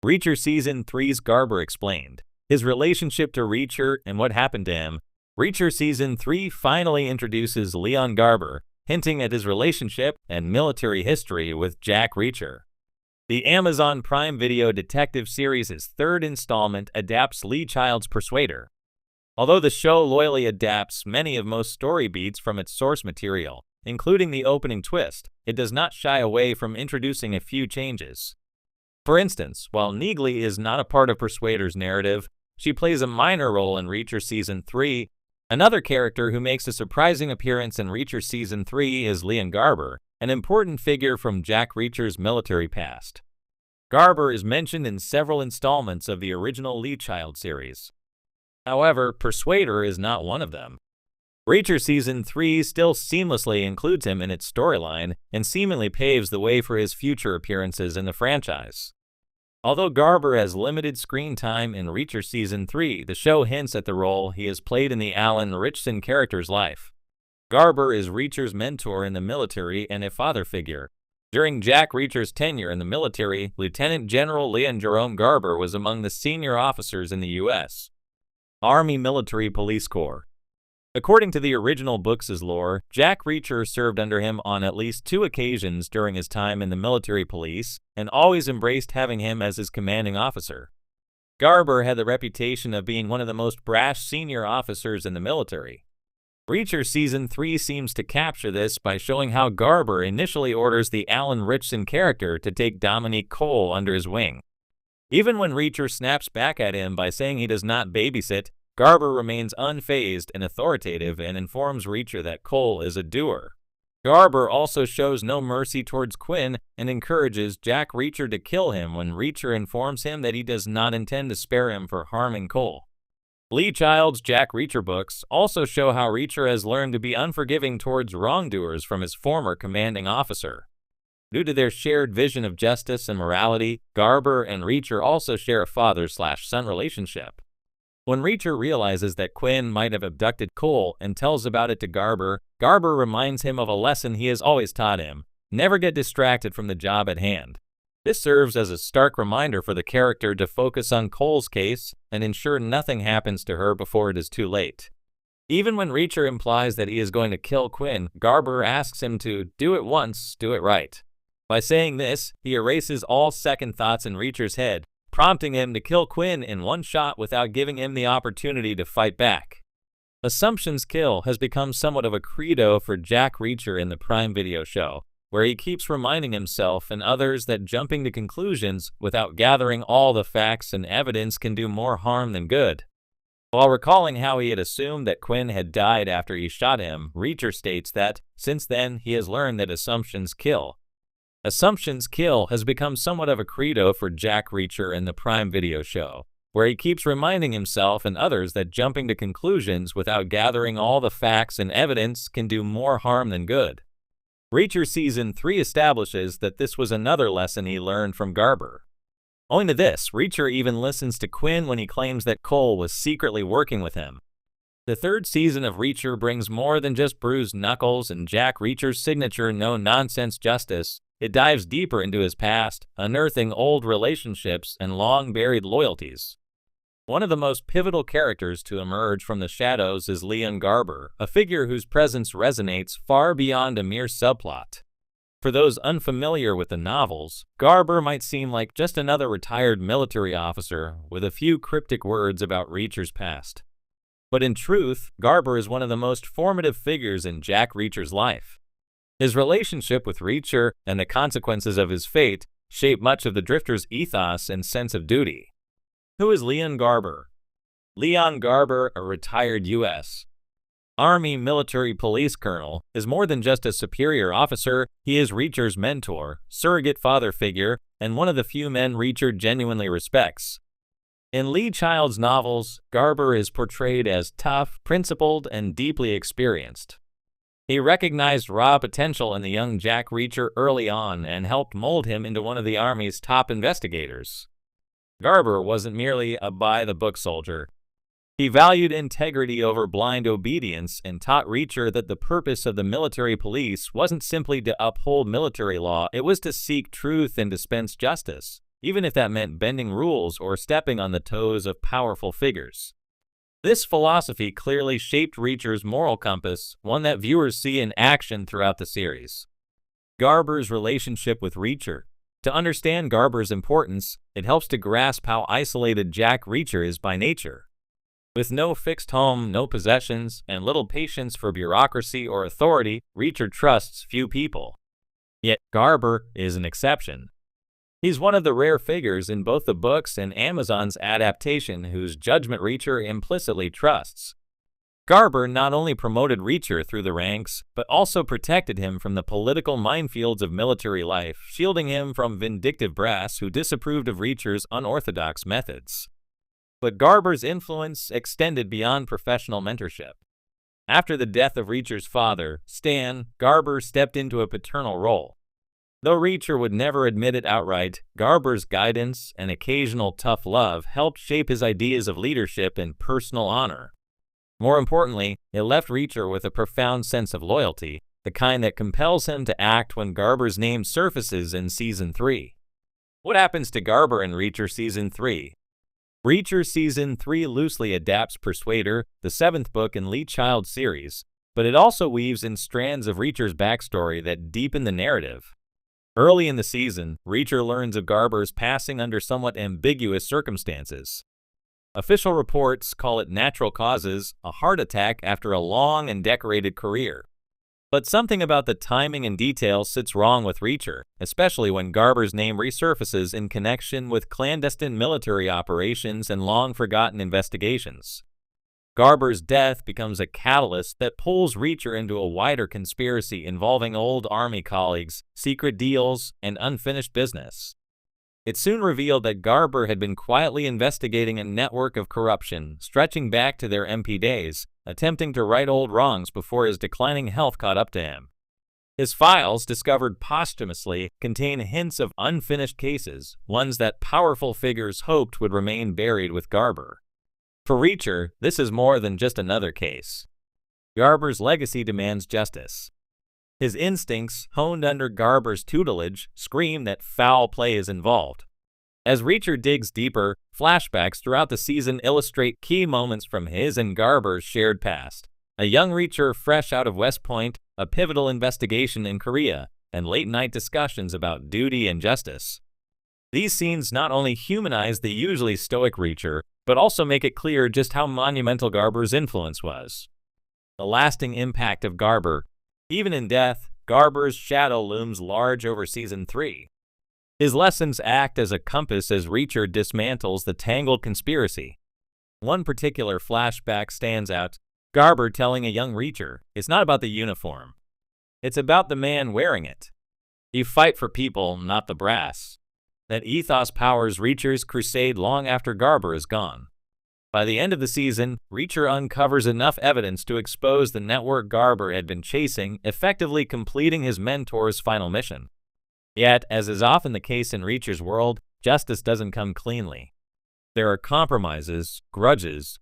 Reacher Season 3's Garber explained his relationship to Reacher and what happened to him. Reacher Season 3 finally introduces Leon Garber, hinting at his relationship and military history with Jack Reacher. The Amazon Prime Video detective series' third installment adapts Lee Child's Persuader. Although the show loyally adapts many of most story beats from its source material, including the opening twist, it does not shy away from introducing a few changes. For instance, while Neagley is not a part of Persuader's narrative, she plays a minor role in Reacher Season 3. Another character who makes a surprising appearance in Reacher Season 3 is Leon Garber, an important figure from Jack Reacher's military past. Garber is mentioned in several installments of the original Lee Child series. However, Persuader is not one of them. Reacher Season 3 still seamlessly includes him in its storyline and seemingly paves the way for his future appearances in the franchise. Although Garber has limited screen time in Reacher Season 3, the show hints at the role he has played in the Alan Ritchson character's life. Garber is Reacher's mentor in the military and a father figure. During Jack Reacher's tenure in the military, Lieutenant General Leon Jerome Garber was among the senior officers in the U.S. Army Military Police Corps. According to the original books' lore, Jack Reacher served under him on at least 2 occasions during his time in the military police and always embraced having him as his commanding officer. Garber had the reputation of being one of the most brash senior officers in the military. Reacher Season 3 seems to capture this by showing how Garber initially orders the Alan Ritchson character to take Dominique Cole under his wing. Even when Reacher snaps back at him by saying he does not babysit, Garber remains unfazed and authoritative and informs Reacher that Cole is a doer. Garber also shows no mercy towards Quinn and encourages Jack Reacher to kill him when Reacher informs him that he does not intend to spare him for harming Cole. Lee Child's Jack Reacher books also show how Reacher has learned to be unforgiving towards wrongdoers from his former commanding officer. Due to their shared vision of justice and morality, Garber and Reacher also share a father-slash-son relationship. When Reacher realizes that Quinn might have abducted Cole and tells about it to Garber, Garber reminds him of a lesson he has always taught him: never get distracted from the job at hand. This serves as a stark reminder for the character to focus on Cole's case and ensure nothing happens to her before it is too late. Even when Reacher implies that he is going to kill Quinn, Garber asks him to do it once, do it right. By saying this, he erases all second thoughts in Reacher's head, prompting him to kill Quinn in one shot without giving him the opportunity to fight back. Assumptions kill has become somewhat of a credo for Jack Reacher in the Prime Video show, where he keeps reminding himself and others that jumping to conclusions without gathering all the facts and evidence can do more harm than good. While recalling how he had assumed that Quinn had died after he shot him, Reacher states that, since then, he has learned that assumptions kill. Assumptions kill has become somewhat of a credo for Jack Reacher in the Prime Video show, where he keeps reminding himself and others that jumping to conclusions without gathering all the facts and evidence can do more harm than good. Reacher Season 3 establishes that this was another lesson he learned from Garber. Owing to this, Reacher even listens to Quinn when he claims that Cole was secretly working with him. The third season of Reacher brings more than just bruised knuckles and Jack Reacher's signature no-nonsense justice. It dives deeper into his past, unearthing old relationships and long-buried loyalties. One of the most pivotal characters to emerge from the shadows is Leon Garber, a figure whose presence resonates far beyond a mere subplot. For those unfamiliar with the novels, Garber might seem like just another retired military officer with a few cryptic words about Reacher's past. But in truth, Garber is one of the most formative figures in Jack Reacher's life. His relationship with Reacher and the consequences of his fate shape much of the Drifter's ethos and sense of duty. Who is Leon Garber? Leon Garber, a retired U.S. Army military police colonel, is more than just a superior officer. He is Reacher's mentor, surrogate father figure, and one of the few men Reacher genuinely respects. In Lee Child's novels, Garber is portrayed as tough, principled, and deeply experienced. He recognized raw potential in the young Jack Reacher early on and helped mold him into one of the Army's top investigators. Garber wasn't merely a by-the-book soldier. He valued integrity over blind obedience and taught Reacher that the purpose of the military police wasn't simply to uphold military law, it was to seek truth and dispense justice. even if that meant bending rules or stepping on the toes of powerful figures. This philosophy clearly shaped Reacher's moral compass, one that viewers see in action throughout the series. Garber's relationship with Reacher. To understand Garber's importance, it helps to grasp how isolated Jack Reacher is by nature. With no fixed home, no possessions, and little patience for bureaucracy or authority, Reacher trusts few people. Yet Garber is an exception. He's one of the rare figures in both the books and Amazon's adaptation whose judgment Reacher implicitly trusts. Garber not only promoted Reacher through the ranks, but also protected him from the political minefields of military life, shielding him from vindictive brass who disapproved of Reacher's unorthodox methods. But Garber's influence extended beyond professional mentorship. After the death of Reacher's father, Stan, Garber stepped into a paternal role. Though Reacher would never admit it outright, Garber's guidance and occasional tough love helped shape his ideas of leadership and personal honor. More importantly, it left Reacher with a profound sense of loyalty, the kind that compels him to act when Garber's name surfaces in Season 3. What happens to Garber in Reacher Season 3? Reacher Season 3 loosely adapts Persuader, the 7th book in Lee Child's series, but it also weaves in strands of Reacher's backstory that deepen the narrative. Early in the season, Reacher learns of Garber's passing under somewhat ambiguous circumstances. Official reports call it natural causes, a heart attack after a long and decorated career. But something about the timing and details sits wrong with Reacher, especially when Garber's name resurfaces in connection with clandestine military operations and long-forgotten investigations. Garber's death becomes a catalyst that pulls Reacher into a wider conspiracy involving old Army colleagues, secret deals, and unfinished business. It soon revealed that Garber had been quietly investigating a network of corruption stretching back to their MP days, attempting to right old wrongs before his declining health caught up to him. His files, discovered posthumously, contain hints of unfinished cases, ones that powerful figures hoped would remain buried with Garber. For Reacher, this is more than just another case. Garber's legacy demands justice. His instincts, honed under Garber's tutelage, scream that foul play is involved. As Reacher digs deeper, flashbacks throughout the season illustrate key moments from his and Garber's shared past. A young Reacher fresh out of West Point, a pivotal investigation in Korea, and late-night discussions about duty and justice. These scenes not only humanize the usually stoic Reacher, but also make it clear just how monumental Garber's influence was. The lasting impact of Garber. Even in death, Garber's shadow looms large over Season 3. His lessons act as a compass as Reacher dismantles the tangled conspiracy. One particular flashback stands out, Garber telling a young Reacher, "It's not about the uniform. It's about the man wearing it. You fight for people, not the brass." That ethos powers Reacher's crusade long after Garber is gone. By the end of the season, Reacher uncovers enough evidence to expose the network Garber had been chasing, effectively completing his mentor's final mission. Yet, as is often the case in Reacher's world, justice doesn't come cleanly. There are compromises, grudges,